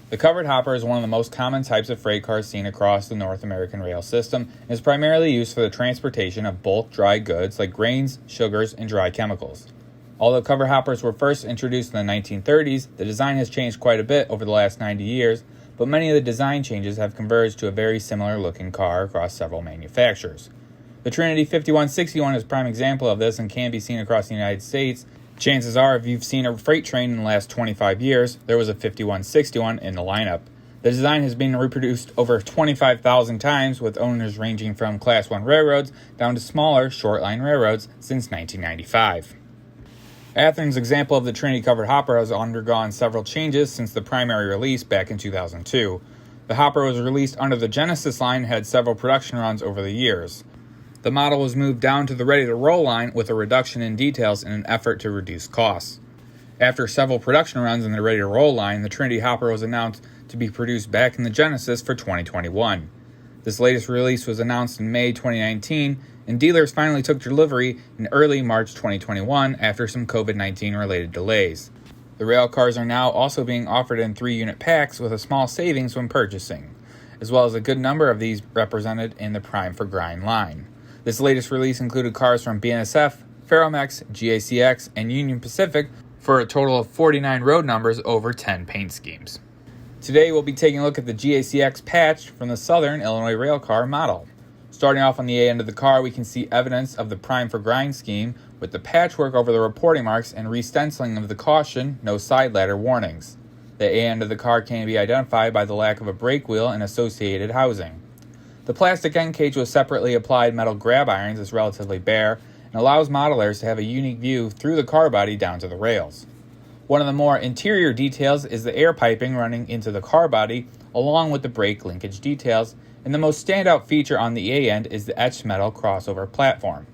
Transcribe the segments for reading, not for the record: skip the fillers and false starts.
The covered hopper is one of the most common types of freight cars seen across the North American rail system and is primarily used for the transportation of bulk dry goods like grains, sugars, and dry chemicals. Although covered hoppers were first introduced in the 1930s, the design has changed quite a bit over the last 90 years, but many of the design changes have converged to a very similar looking car across several manufacturers. The Trinity 5161 is a prime example of this and can be seen across the United States. Chances are, if you've seen a freight train in the last 25 years, there was a 5161 in the lineup. The design has been reproduced over 25,000 times, with owners ranging from Class 1 railroads down to smaller, short-line railroads since 1995. Athearn's example of the Trinity covered hopper has undergone several changes since the primary release back in 2002. The hopper was released under the Genesis line and had several production runs over the years. The model was moved down to the ready-to-roll line with a reduction in details in an effort to reduce costs. After several production runs in the ready-to-roll line, the Trinity hopper was announced to be produced back in the Genesis for 2021. This latest release was announced in May 2019, and dealers finally took delivery in early March 2021 after some COVID-19 related delays. The rail cars are now also being offered in 3-unit packs with a small savings when purchasing, as well as a good number of these represented in the Prime for Grind line. This latest release included cars from BNSF, Ferromex, GACX, and Union Pacific for a total of 49 road numbers over 10 paint schemes. Today we'll be taking a look at the GACX patch from the Southern Illinois Railcar model. Starting off on the A end of the car, we can see evidence of the Prime for Grind scheme with the patchwork over the reporting marks and re-stenciling of the caution, no side ladder warnings. The A end of the car can be identified by the lack of a brake wheel and associated housing. The plastic end cage with separately applied metal grab irons is relatively bare and allows modelers to have a unique view through the car body down to the rails. One of the more interior details is the air piping running into the car body along with the brake linkage details, and the most standout feature on the A end is the etched metal crossover platform.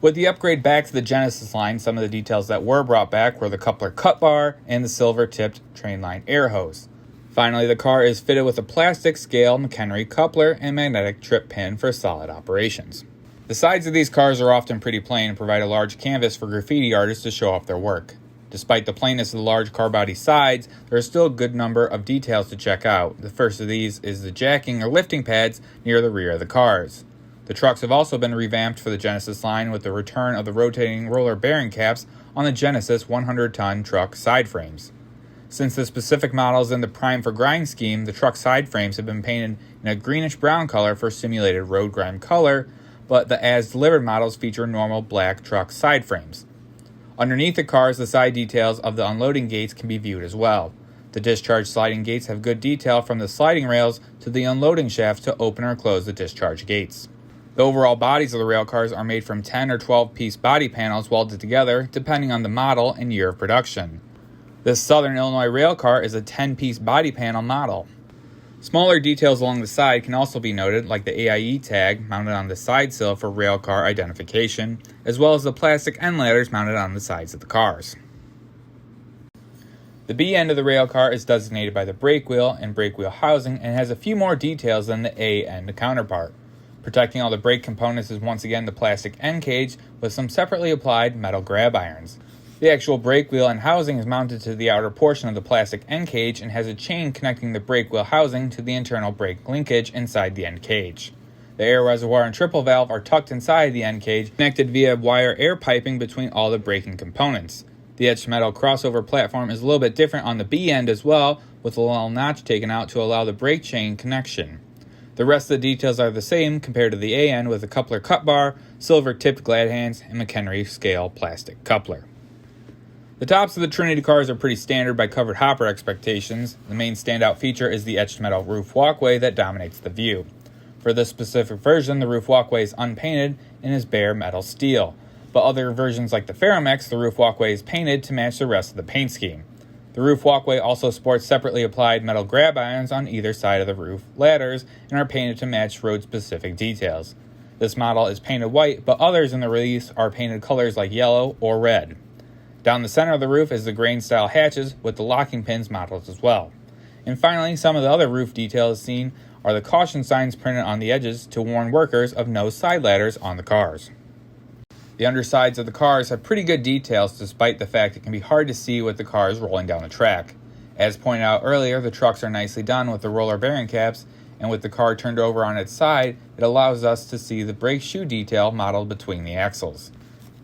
With the upgrade back to the Genesis line, some of the details that were brought back were the coupler cut bar and the silver-tipped train line air hose. Finally, the car is fitted with a plastic scale McHenry coupler and magnetic trip pin for solid operations. The sides of these cars are often pretty plain and provide a large canvas for graffiti artists to show off their work. Despite the plainness of the large car body sides, there are still a good number of details to check out. The first of these is the jacking or lifting pads near the rear of the cars. The trucks have also been revamped for the Genesis line with the return of the rotating roller bearing caps on the Genesis 100-ton truck side frames. Since the specific model is in the Prime for Grind scheme, the truck side frames have been painted in a greenish-brown color for simulated road grime color, but the as-delivered models feature normal black truck side frames. Underneath the cars, the side details of the unloading gates can be viewed as well. The discharge sliding gates have good detail from the sliding rails to the unloading shafts to open or close the discharge gates. The overall bodies of the rail cars are made from 10 or 12-piece body panels welded together depending on the model and year of production. This Southern Illinois rail car is a 10-piece body panel model. Smaller details along the side can also be noted, like the AIE tag mounted on the side sill for rail car identification, as well as the plastic end ladders mounted on the sides of the cars. The B end of the rail car is designated by the brake wheel and brake wheel housing and has a few more details than the A end counterpart. Protecting all the brake components is once again the plastic end cage with some separately applied metal grab irons. The actual brake wheel and housing is mounted to the outer portion of the plastic end cage and has a chain connecting the brake wheel housing to the internal brake linkage inside the end cage. The air reservoir and triple valve are tucked inside the end cage, connected via wire air piping between all the braking components. The etched metal crossover platform is a little bit different on the B end as well, with a little notch taken out to allow the brake chain connection. The rest of the details are the same compared to the A end with a coupler cut bar, silver-tipped glad hands, and McHenry scale plastic coupler. The tops of the Trinity cars are pretty standard by covered hopper expectations. The main standout feature is the etched metal roof walkway that dominates the view. For this specific version, the roof walkway is unpainted and is bare metal steel, but other versions like the Ferromex, the roof walkway is painted to match the rest of the paint scheme. The roof walkway also sports separately applied metal grab irons on either side of the roof ladders and are painted to match road-specific details. This model is painted white, but others in the release are painted colors like yellow or red. Down the center of the roof is the grain-style hatches with the locking pins modeled as well. And finally, some of the other roof details seen are the caution signs printed on the edges to warn workers of no side ladders on the cars. The undersides of the cars have pretty good details despite the fact it can be hard to see with the cars rolling down the track. As pointed out earlier, the trucks are nicely done with the roller bearing caps, and with the car turned over on its side, it allows us to see the brake shoe detail modeled between the axles.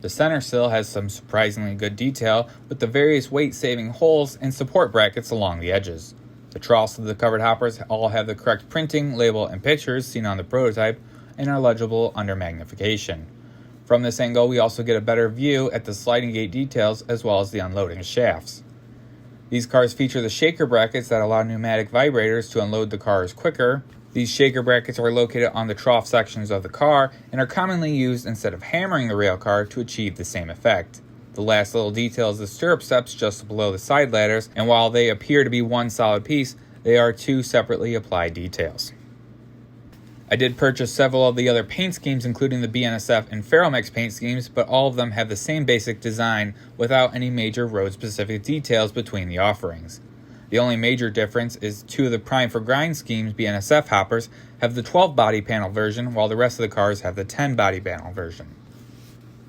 The center sill has some surprisingly good detail with the various weight-saving holes and support brackets along the edges. The troughs of the covered hoppers all have the correct printing, label, and pictures seen on the prototype and are legible under magnification. From this angle, we also get a better view at the sliding gate details as well as the unloading shafts. These cars feature the shaker brackets that allow pneumatic vibrators to unload the cars quicker. These shaker brackets are located on the trough sections of the car and are commonly used instead of hammering the rail car to achieve the same effect. The last little detail is the stirrup steps just below the side ladders, and while they appear to be one solid piece, they are two separately applied details. I did purchase several of the other paint schemes, including the BNSF and Ferromix paint schemes, but all of them have the same basic design without any major road-specific details between the offerings. The only major difference is two of the Prime for Grind schemes BNSF hoppers have the 12 body panel version, while the rest of the cars have the 10 body panel version.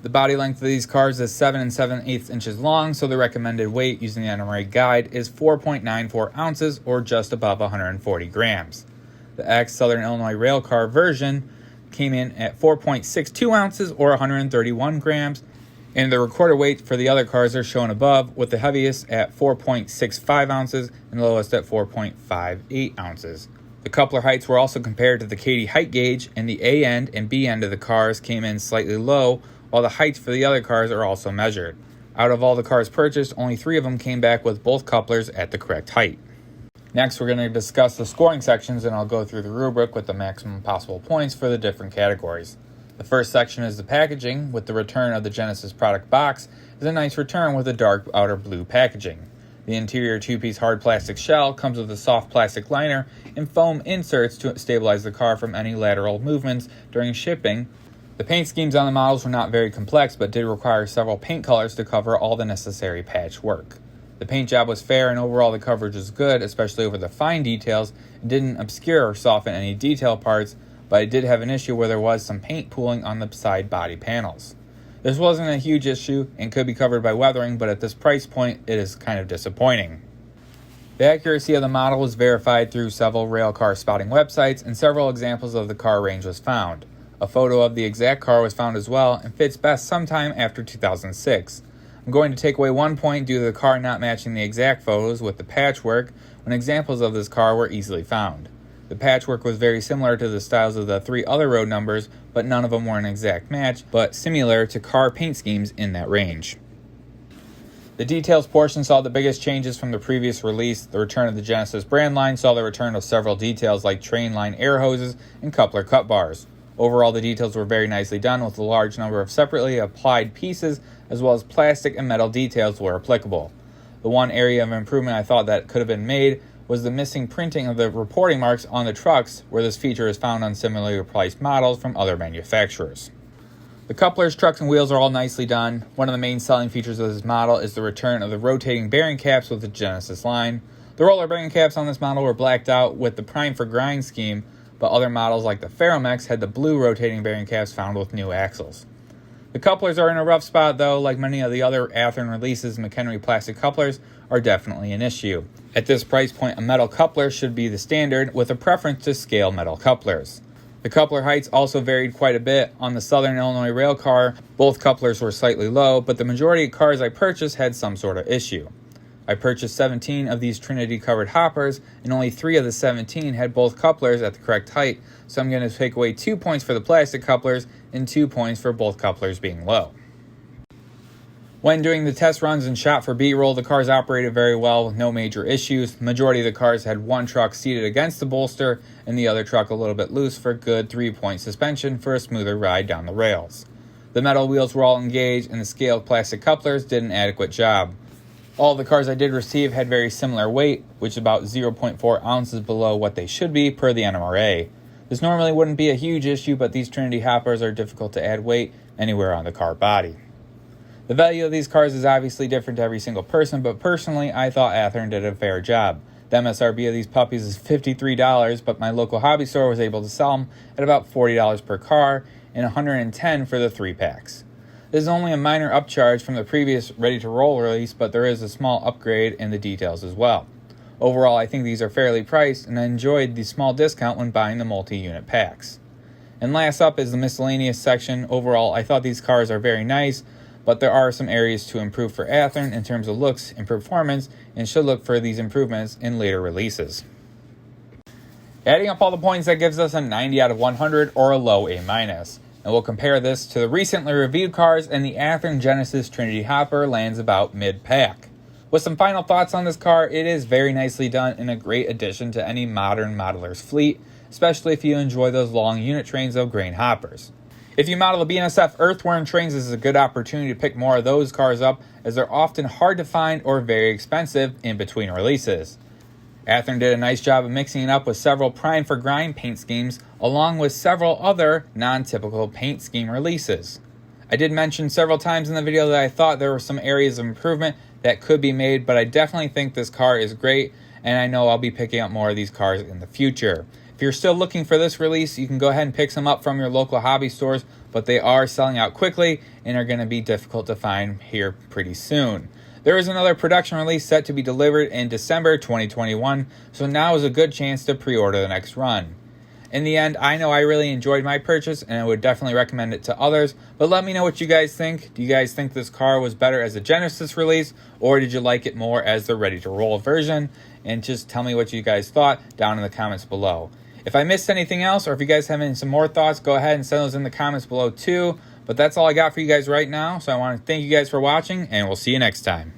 The body length of these cars is 7 7/8 inches long, so the recommended weight using the NMRA guide is 4.94 ounces or just above 140 grams. The X Southern Illinois Railcar version came in at 4.62 ounces or 131 grams, and the recorded weight for the other cars are shown above, with the heaviest at 4.65 ounces and the lowest at 4.58 ounces. The coupler heights were also compared to the Katy height gauge, and the A end and B end of the cars came in slightly low, while the heights for the other cars are also measured. Out of all the cars purchased, only 3 of them came back with both couplers at the correct height. Next, we're going to discuss the scoring sections, and I'll go through the rubric with the maximum possible points for the different categories. The first section is the packaging, with the return of the Genesis product box is a nice return with a dark outer blue packaging. The interior 2-piece hard plastic shell comes with a soft plastic liner and foam inserts to stabilize the car from any lateral movements during shipping. The paint schemes on the models were not very complex, but did require several paint colors to cover all the necessary patch work. The paint job was fair, and overall the coverage was good, especially over the fine details. It didn't obscure or soften any detail parts, but it did have an issue where there was some paint pooling on the side body panels. This wasn't a huge issue and could be covered by weathering, but at this price point it is kind of disappointing. The accuracy of the model was verified through several railcar spotting websites, and several examples of the car range was found. A photo of the exact car was found as well, and fits best sometime after 2006. I'm going to take away 1 point due to the car not matching the exact photos with the patchwork when examples of this car were easily found. The patchwork was very similar to the styles of the 3 other road numbers, but none of them were an exact match, but similar to car paint schemes in that range. The details portion saw the biggest changes from the previous release. The return of the Genesis brand line saw the return of several details like train line air hoses and coupler cut bars. Overall, the details were very nicely done with a large number of separately applied pieces, as well as plastic and metal details where applicable. The one area of improvement I thought that could have been made was the missing printing of the reporting marks on the trucks, where this feature is found on similarly priced models from other manufacturers. The couplers, trucks, and wheels are all nicely done. One of the main selling features of this model is the return of the rotating bearing caps with the Genesis line. The roller bearing caps on this model were blacked out with the Prime for Grind scheme, but other models like the Ferromix had the blue rotating bearing caps found with new axles. The couplers are in a rough spot though. Like many of the other Athearn releases, McHenry plastic couplers are definitely an issue. At this price point, a metal coupler should be the standard, with a preference to scale metal couplers. The coupler heights also varied quite a bit. On the Southern Illinois Railcar, both couplers were slightly low, but the majority of cars I purchased had some sort of issue. I purchased 17 of these Trinity covered hoppers, and only 3 of the 17 had both couplers at the correct height, so I'm going to take away 2 points for the plastic couplers and 2 points for both couplers being low. When doing the test runs and shot for B-roll, the cars operated very well with no major issues. The majority of the cars had one truck seated against the bolster and the other truck a little bit loose for good 3-point suspension for a smoother ride down the rails. The metal wheels were all engaged, and the scaled plastic couplers did an adequate job. All the cars I did receive had very similar weight, which is about 0.4 ounces below what they should be per the NMRA. This normally wouldn't be a huge issue, but these Trinity hoppers are difficult to add weight anywhere on the car body. The value of these cars is obviously different to every single person, but personally, I thought Athearn did a fair job. The MSRP of these puppies is $53, but my local hobby store was able to sell them at about $40 per car and $110 for the 3-packs. This is only a minor upcharge from the previous ready-to-roll release, but there is a small upgrade in the details as well. Overall, I think these are fairly priced, and I enjoyed the small discount when buying the multi-unit packs. And last up is the miscellaneous section. Overall, I thought these cars are very nice, but there are some areas to improve for Athearn in terms of looks and performance, and should look for these improvements in later releases. Adding up all the points, that gives us a 90 out of 100 or a low A-. And we'll compare this to the recently reviewed cars, and the Athearn Genesis Trinity Hopper lands about mid-pack. With some final thoughts on this car, it is very nicely done and a great addition to any modern modeler's fleet, especially if you enjoy those long unit trains of grain hoppers. If you model the BNSF Earthworm trains, this is a good opportunity to pick more of those cars up, as they're often hard to find or very expensive in between releases. Athearn did a nice job of mixing it up with several prime for grind paint schemes, along with several other non-typical paint scheme releases. I did mention several times in the video that I thought there were some areas of improvement that could be made, but I definitely think this car is great, and I know I'll be picking up more of these cars in the future. If you're still looking for this release, you can go ahead and pick some up from your local hobby stores, but they are selling out quickly and are going to be difficult to find here pretty soon. There is another production release set to be delivered in December 2021, so now is a good chance to pre-order the next run. In the end, I know I really enjoyed my purchase, and I would definitely recommend it to others, but let me know what you guys think. Do you guys think this car was better as a Genesis release, or did you like it more as the ready-to-roll version? And just tell me what you guys thought down in the comments below. If I missed anything else, or if you guys have any some more thoughts, go ahead and send those in the comments below too. But that's all I got for you guys right now, so I want to thank you guys for watching, and we'll see you next time.